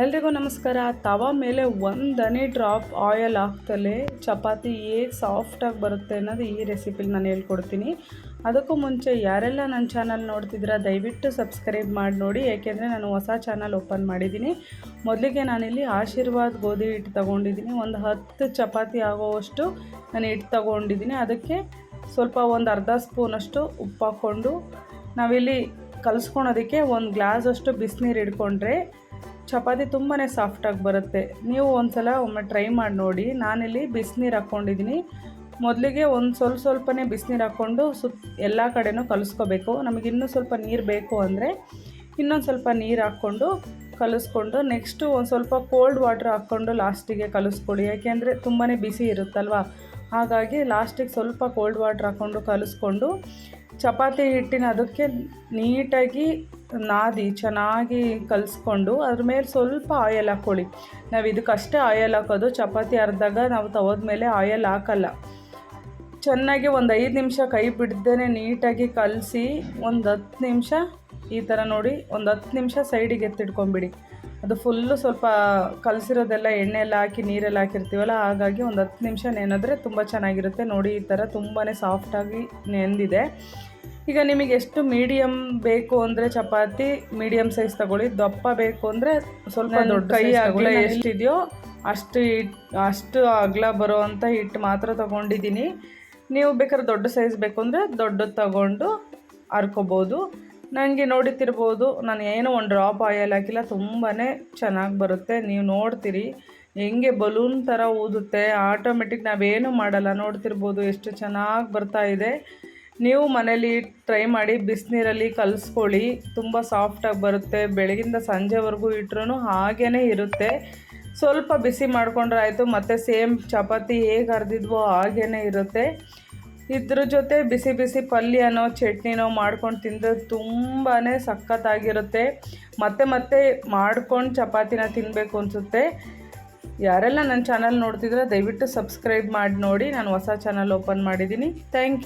ಎಲ್ರಿಗೂ ನಮಸ್ಕಾರ. ತವಾ ಮೇಲೆ ಒಂದು ಹನಿ ಡ್ರಾಪ್ ಆಯಿಲ್ ಹಾಕ್ತಲೇ ಚಪಾತಿ ಹೇಗೆ ಸಾಫ್ಟಾಗಿ ಬರುತ್ತೆ ಅನ್ನೋದು ಈ ರೆಸಿಪಿಲಿ ನಾನು ಹೇಳ್ಕೊಡ್ತೀನಿ. ಅದಕ್ಕೂ ಮುಂಚೆ ಯಾರೆಲ್ಲ ನನ್ನ ಚಾನಲ್ ನೋಡ್ತಿದ್ದೀರಾ ದಯವಿಟ್ಟು ಸಬ್ಸ್ಕ್ರೈಬ್ ಮಾಡಿ ನೋಡಿ, ಏಕೆಂದರೆ ನಾನು ಹೊಸ ಚಾನಲ್ ಓಪನ್ ಮಾಡಿದ್ದೀನಿ. ಮೊದಲಿಗೆ ನಾನಿಲ್ಲಿ ಆಶೀರ್ವಾದ್ ಗೋಧಿ ಹಿಟ್ಟು ತೊಗೊಂಡಿದ್ದೀನಿ. ಒಂದು 10 ಚಪಾತಿ ಆಗೋವಷ್ಟು ನಾನು ಹಿಟ್ಟು ತೊಗೊಂಡಿದ್ದೀನಿ. ಅದಕ್ಕೆ ಸ್ವಲ್ಪ ಒಂದು ಅರ್ಧ ಸ್ಪೂನಷ್ಟು ಉಪ್ಪು ಹಾಕ್ಕೊಂಡು ನಾವಿಲ್ಲಿ ಕಲಿಸ್ಕೊಳೋದಕ್ಕೆ ಒಂದು ಗ್ಲಾಸಷ್ಟು ಬಿಸಿನೀರು ಇಟ್ಕೊಂಡ್ರೆ ಚಪಾತಿ ತುಂಬಾ ಸಾಫ್ಟಾಗಿ ಬರುತ್ತೆ. ನೀವು ಒಮ್ಮೆ ಟ್ರೈ ಮಾಡಿ ನೋಡಿ. ನಾನಿಲ್ಲಿ ಬಿಸಿನೀರು ಹಾಕ್ಕೊಂಡಿದ್ದೀನಿ. ಮೊದಲಿಗೆ ಒಂದು ಸ್ವಲ್ಪನೇ ಬಿಸಿನೀರು ಹಾಕ್ಕೊಂಡು ಎಲ್ಲ ಕಡೆನೂ ಕಲಿಸ್ಕೋಬೇಕು. ನಮಗಿನ್ನೂ ಸ್ವಲ್ಪ ನೀರು ಬೇಕು ಅಂದರೆ ಇನ್ನೊಂದು ಸ್ವಲ್ಪ ನೀರು ಹಾಕ್ಕೊಂಡು ಕಲಿಸ್ಕೊಂಡು ನೆಕ್ಸ್ಟು ಒಂದು ಸ್ವಲ್ಪ ಕೋಲ್ಡ್ ವಾಟ್ರ್ ಹಾಕ್ಕೊಂಡು ಲಾಸ್ಟಿಗೆ ಕಲಿಸ್ಕೊಳ್ಳಿ. ಯಾಕೆಂದರೆ ತುಂಬಾ ಬಿಸಿ ಇರುತ್ತಲ್ವ, ಹಾಗಾಗಿ ಲಾಸ್ಟಿಗೆ ಸ್ವಲ್ಪ ಕೋಲ್ಡ್ ವಾಟ್ರ್ ಹಾಕ್ಕೊಂಡು ಕಲಿಸ್ಕೊಂಡು ಚಪಾತಿ ಹಿಟ್ಟಿನ ಅದಕ್ಕೆ ನೀಟಾಗಿ ನಾದಿ ಚೆನ್ನಾಗಿ ಕಲಿಸ್ಕೊಂಡು ಅದ್ರ ಮೇಲೆ ಸ್ವಲ್ಪ ಆಯಿಲ್ ಹಾಕ್ಕೊಳ್ಳಿ. ನಾವು ಇದಕ್ಕಷ್ಟೇ ಆಯಿಲ್ ಹಾಕೋದು, ಚಪಾತಿ ಅರ್ದಾಗ ನಾವು ತವದ ಮೇಲೆ ಆಯಿಲ್ ಹಾಕಲ್ಲ. ಚೆನ್ನಾಗಿ ಒಂದು 5 ನಿಮಿಷ ಕೈ ಬಿಡ್ದೇ ನೀಟಾಗಿ ಕಲಸಿ ಒಂದು 10 ನಿಮಿಷ ಈ ಥರ ನೋಡಿ, ಒಂದು 10 ನಿಮಿಷ ಸೈಡಿಗೆ ಎತ್ತಿಟ್ಕೊಂಬಿಡಿ. ಅದು ಫುಲ್ಲು ಸ್ವಲ್ಪ ಕಲಸಿರೋದೆಲ್ಲ ಎಣ್ಣೆ ಎಲ್ಲ ಹಾಕಿ ನೀರೆಲ್ಲ ಹಾಕಿರ್ತೀವಲ್ಲ, ಹಾಗಾಗಿ ಒಂದು 10 ನಿಮಿಷ ನೆನೆದ್ರೆ ತುಂಬ ಚೆನ್ನಾಗಿರುತ್ತೆ. ನೋಡಿ ಈ ಥರ ತುಂಬಾ ಸಾಫ್ಟಾಗಿ ನೆಂದಿದೆ. ಈಗ ನಿಮಗೆ ಎಷ್ಟು ಮೀಡಿಯಮ್ ಬೇಕು ಅಂದರೆ ಚಪಾತಿ ಮೀಡಿಯಮ್ ಸೈಜ್ ತಗೊಳ್ಳಿ, ದಪ್ಪ ಬೇಕು ಅಂದರೆ ಸ್ವಲ್ಪ ದೊಡ್ಡ ಕೈ ಅಗಲ ಎಷ್ಟಿದೆಯೋ ಅಷ್ಟು ಅಗಲ ಬರೋ ಅಂಥ ಹಿಟ್ಟು ಮಾತ್ರ ತೊಗೊಂಡಿದ್ದೀನಿ. ನೀವು ಬೇಕಾದ್ರೆ ದೊಡ್ಡ ಸೈಜ್ ಬೇಕು ಅಂದರೆ ದೊಡ್ಡದು ತಗೊಂಡು ಹರ್ಕೋಬೋದು. ನನಗೆ ನೋಡುತ್ತಿರ್ಬೋದು ನಾನು ಏನೋ ಒಂದು ಡ್ರಾಪ್ ಆಯಿಲ್ ಹಾಕಿಲ್ಲ, ತುಂಬಾ ಚೆನ್ನಾಗಿ ಬರುತ್ತೆ. ನೀವು ನೋಡ್ತೀರಿ ಹೆಂಗೆ ಬಲೂನ್ ಥರ ಊದುತ್ತೆ, ಆಟೋಮೆಟಿಕ್ ನಾವೇನು ಮಾಡಲ್ಲ. ನೋಡ್ತಿರ್ಬೋದು ಎಷ್ಟು ಚೆನ್ನಾಗಿ ಬರ್ತಾ ಇದೆ. ನೀವು ಮನೇಲಿ ಟ್ರೈ ಮಾಡಿ, ಬಿಸಿನೀರಲ್ಲಿ ಕಲಿಸ್ಕೊಳ್ಳಿ, ತುಂಬ ಸಾಫ್ಟಾಗಿ ಬರುತ್ತೆ. ಬೆಳಗಿಂದ ಸಂಜೆವರೆಗೂ ಇಟ್ಟರೂ ಹಾಗೇ ಇರುತ್ತೆ. ಸ್ವಲ್ಪ ಬಿಸಿ ಮಾಡಿಕೊಂಡ್ರೆ ಆಯಿತು, ಮತ್ತು ಸೇಮ್ ಚಪಾತಿ ಹೇಗೆ ಅರ್ದಿದ್ವೋ ಹಾಗೇ ಇರುತ್ತೆ. ಇದ್ರ ಜೊತೆ ಬಿಸಿ ಬಿಸಿ ಪಲ್ಯನೋ ಚಟ್ನಿನೋ ಮಾಡ್ಕೊಂಡು ತಿಂದರೆ ತುಂಬಾ ಸಖತ್ತಾಗಿರುತ್ತೆ. ಮತ್ತೆ ಮಾಡ್ಕೊಂಡು ಚಪಾತಿನ ತಿನ್ನಬೇಕು ಅನಿಸುತ್ತೆ. ಯಾರೆಲ್ಲ ನನ್ನ ಚಾನಲ್ ನೋಡ್ತಿದ್ರೆ ದಯವಿಟ್ಟು ಸಬ್ಸ್ಕ್ರೈಬ್ ಮಾಡಿ ನೋಡಿ. ನಾನು ಹೊಸ ಚಾನಲ್ ಓಪನ್ ಮಾಡಿದ್ದೀನಿ. Thank you.